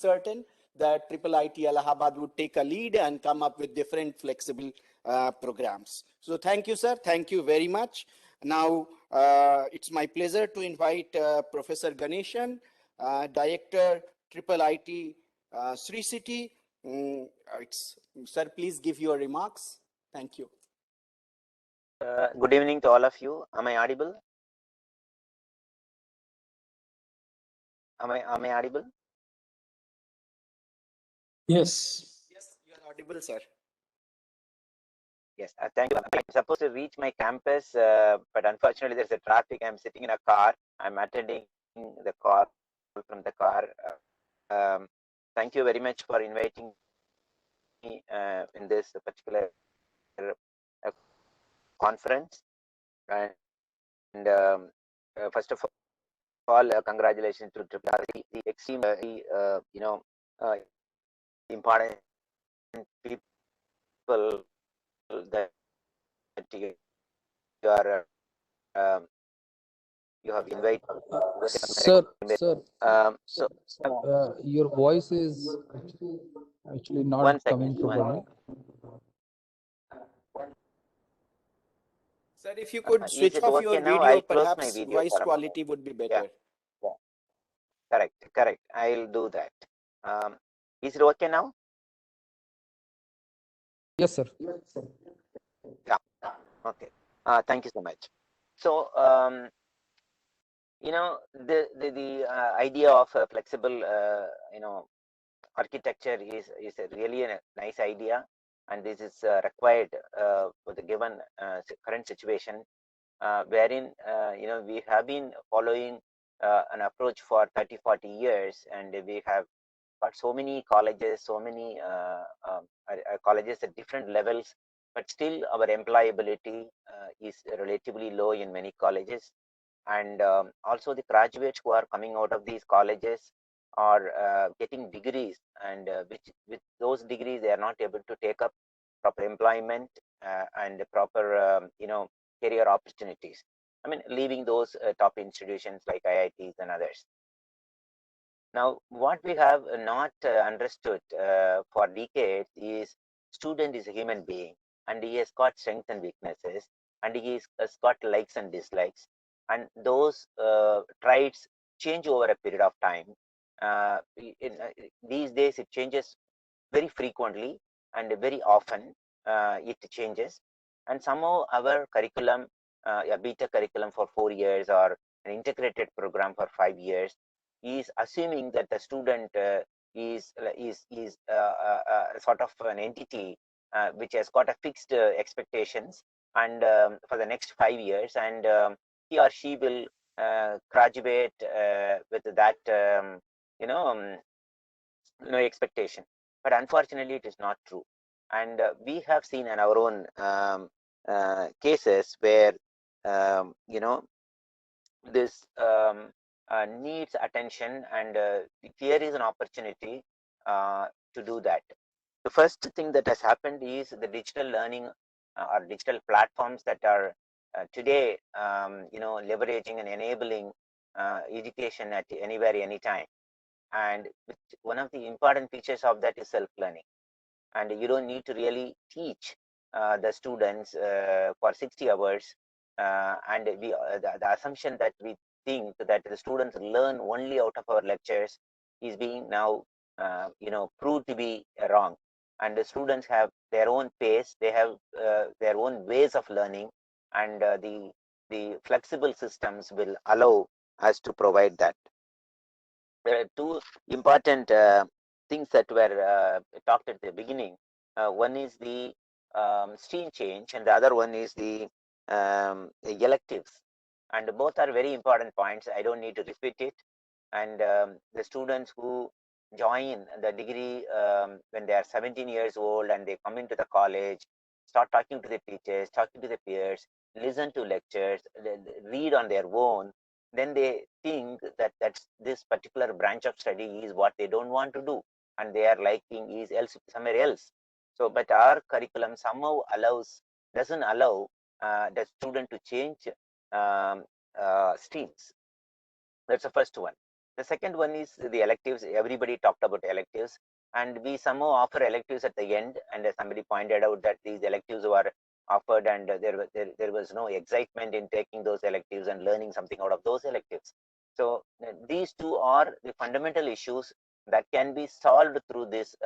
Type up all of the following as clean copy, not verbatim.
certain that IIIT Allahabad would take a lead and come up with different flexible programs. So thank you, sir. Thank you very much. Now, it's my pleasure to invite Professor Ganesan, Director, IIIT Sricity. Sir, please give your remarks. Thank you. Good evening to all of you. Am I audible? Am I audible? Yes. Yes, you are audible, sir. Yes, thank you. I'm supposed to reach my campus, but unfortunately there's a traffic. I'm sitting in a car. I'm attending the call from the car. Thank you very much for inviting me in this particular conference. And first of all, congratulations to IIIT, the extremely important people that you have invited. Sir, your voice is actually not coming properly. Sir, if you could switch off your video, perhaps voice quality would be better. Yeah. Correct. I'll do that. Is it okay now? Yes, sir. Yeah. Okay. Thank you so much. So, the idea of a flexible, architecture is really a nice idea, and this is required for the given current situation, wherein we have been following an approach for 30-40 years, and we have got so many colleges, colleges at different levels, but still our employability is relatively low in many colleges. And also the graduates who are coming out of these colleges are getting degrees, and with those degrees they are not able to take up proper employment and proper career opportunities. I mean, leaving those top institutions like IITs and others. Now, what we have not understood for decades is student is a human being, and he has got strengths and weaknesses, and he has got likes and dislikes, and those traits change over a period of time. These days, it changes very frequently and very often. It changes, and somehow our curriculum, a beta curriculum for 4 years or an integrated program for 5 years, is assuming that the student is sort of an entity which has got a fixed expectations, and for the next 5 years, and he or she will graduate with that no expectation. But unfortunately, it is not true, and we have seen in our own cases where this needs attention, and here is an opportunity to do that. The first thing that has happened is the digital learning or digital platforms that are today leveraging and enabling education at anywhere, anytime. And one of the important features of that is self-learning, and you don't need to really teach the students for 60 hours, and the assumption that we think that the students learn only out of our lectures is being now proved to be wrong. And the students have their own pace, they have their own ways of learning, and the flexible systems will allow us to provide that. There are two important things that were talked at the beginning. One is the stream change, and the other one is the electives, and both are very important points. I don't need to repeat it. And the students who join the degree when they are 17 years old and they come into the college, start talking to the teachers, talking to the peers, listen to lectures, read on their own, then they think that this particular branch of study is what they don't want to do, and they are liking is somewhere else. So, but our curriculum somehow doesn't allow the student to change streams. That's the first one. The second one is the electives. Everybody talked about electives, and we somehow offer electives at the end. And somebody pointed out that these electives were offered, and there was no excitement in taking those electives and learning something out of those electives. So these two are the fundamental issues that can be solved through this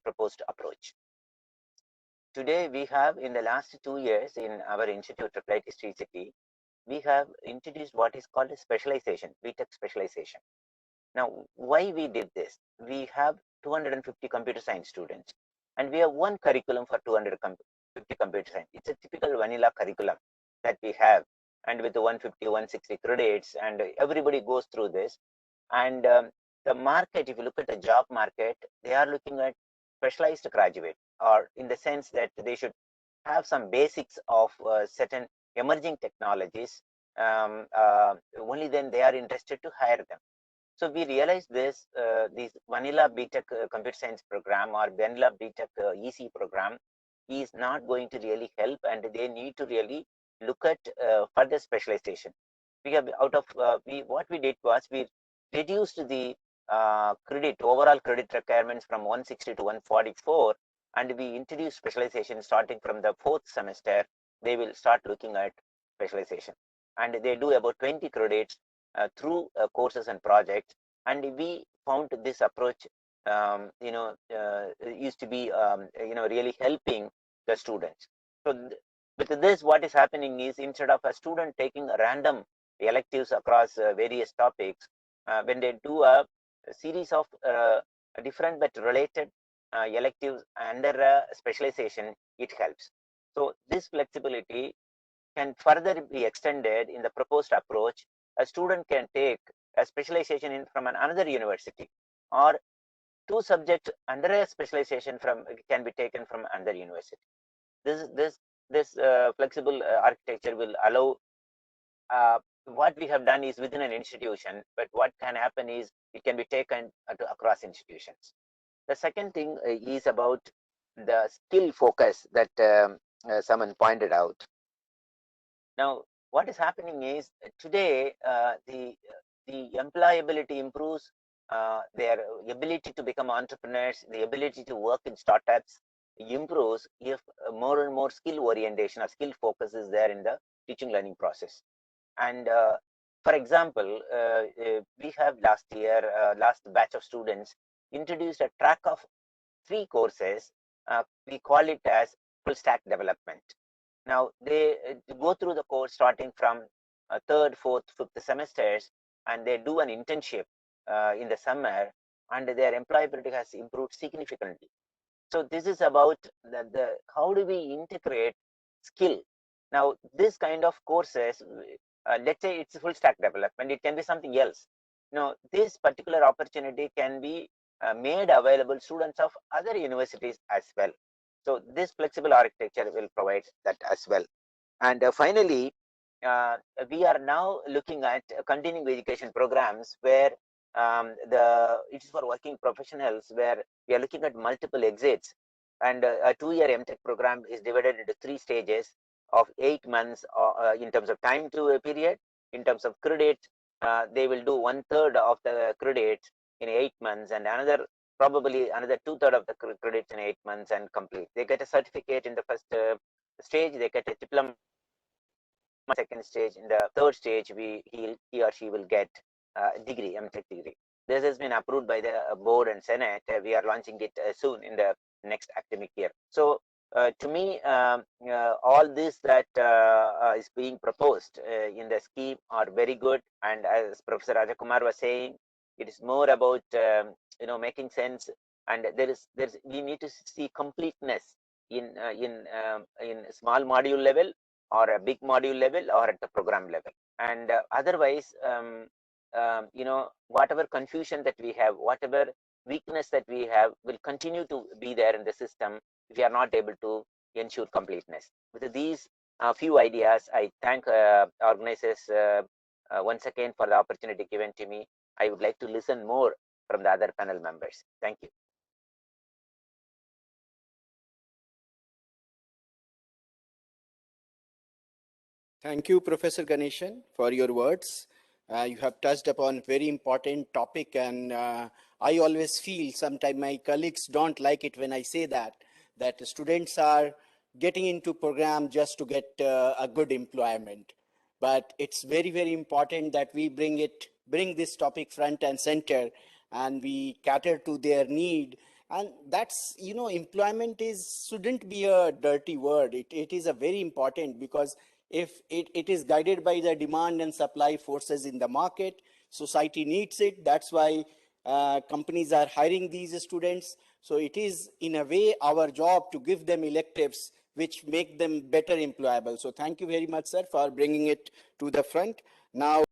proposed approach. Today, we have in the last 2 years in our institute, IIIT Sricity, we have introduced what is called a specialization, BTech specialization. Now, why we did this? We have 250 computer science students, and we have one curriculum for 250 computer science. It's a typical vanilla curriculum that we have, and with the 150, 160 credits, and everybody goes through this. And the market, if you look at the job market, they are looking at specialized graduate, or in the sense that they should have some basics of certain emerging technologies. Only then they are interested to hire them. So we realized this vanilla BTech computer science program or vanilla BTech EC program is not going to really help, and they need to really look at further specialization. We have what we did was we reduced the overall credit requirements from 160 to 144, and we introduced specialization starting from the 4th semester. They will start looking at specialization, and they do about 20 credits through courses and projects. And we found this approach used to be really helping the students. So with this, what is happening is, instead of a student taking random electives across various topics, when they do a series of different but related electives under a specialization, it helps. So this flexibility can further be extended in the proposed approach. A student can take a specialization from another university, or 2 subjects under a specialization can be taken from another university. This flexible architecture will allow what we have done is within an institution, but what can happen is it can be taken across institutions. The second thing is about the skill focus that someone pointed out. Now, what is happening is today the employability improves, their ability to become entrepreneurs, the ability to work in startups improves if more and more skill orientation or skill focus is there in the teaching learning process. And for example, we have last batch of students introduced a track of 3 courses. We call it as full stack development. Now they go through the course starting from 3rd, 4th, 5th semesters, and they do an internship in the summer, and their employability has improved significantly. So this is about the how do we integrate skill. Now this kind of courses, let's say it's full stack development, it can be something else. Now this particular opportunity can be made available students of other universities as well. So this flexible architecture will provide that as well. And finally, we are now looking at continuing education programs where it is for working professionals, where we are looking at multiple exits. And a 2-year MTech program is divided into 3 stages of 8 months in terms of time to a period. In terms of credit, they will do 1/3 of the credits in 8 months, and probably another 2/3 of the credits in 8 months and complete. They get a certificate in the first stage, they get a diploma second stage. In the 3rd stage, he or she will get a degree, MTech degree. This has been approved by the board and Senate. We are launching it soon in the next academic year. So to me, all this that is being proposed in the scheme are very good. And as Professor Rajakumar was saying, it is more about making sense. And we need to see completeness in small module level, or a big module level, or at the program level. And otherwise, whatever confusion that we have, whatever weakness that we have, will continue to be there in the system if we are not able to ensure completeness. With these few ideas, I thank organizers once again for the opportunity given to me. I would like to listen more from the other panel members. Thank you. Thank you, Professor Ganesan, for your words. You have touched upon very important topic, and I always feel sometimes my colleagues don't like it when I say that students are getting into program just to get a good employment. But it's very, very important that we bring this topic front and center, and we cater to their need. And that's, employment shouldn't be a dirty word. It is a very important, because if it is guided by the demand and supply forces in the market, society needs it. That's why companies are hiring these students. So it is in a way our job to give them electives which make them better employable. So thank you very much, sir, for bringing it to the front. Now